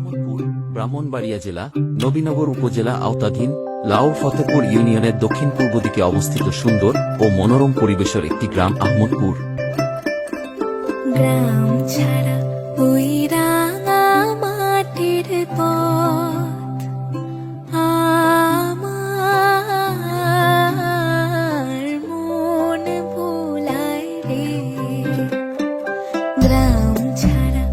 আহমদপুর ব্রাহ্মণবাড়িয়া জেলা নবীনগর উপজেলা আওতাধীন লাউ ফতেপুর ইউনিয়নের দক্ষিণ পূর্ব দিকে অবস্থিত সুন্দর ও মনোরম পরিবেশের একটি গ্রাম আহমদপুর। গ্রাম ছাড়া ওই রাঙা মাটির পথ আমার মন ভোলায় রে। গ্রাম ছাড়া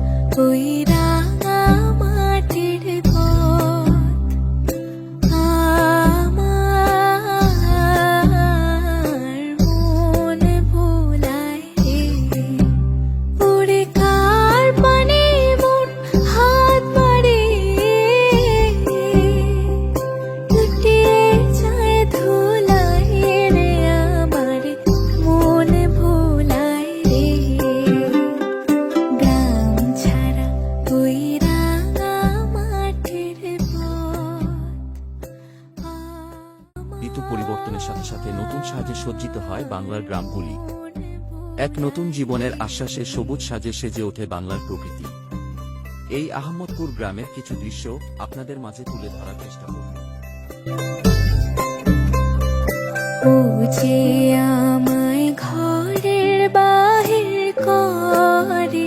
ওই রাঙা মাটির পথ আমার মন ভোলায় রে। ওরে কার পানে মন হাত বাড়ে লুটিয়ে যায় ধুলায় রে আমার মন ভোলায় রে। গ্রাম ছাড়া ওই রাঙা মাটির ঋতু পরিবর্তনের সাথে সাথে নতুন সাজে সজ্জিত হয় বাংলার গ্রামগুলি। এক নতুন জীবনের আশ্বাসে সবুজ সাজে সেজে ওঠে বাংলার প্রকৃতি। এই আহমদপুর গ্রামের কিছু দৃশ্য আপনাদের মাঝে তুলে ধরার চেষ্টা করব। ও যে আমায় ঘরের বাহির করে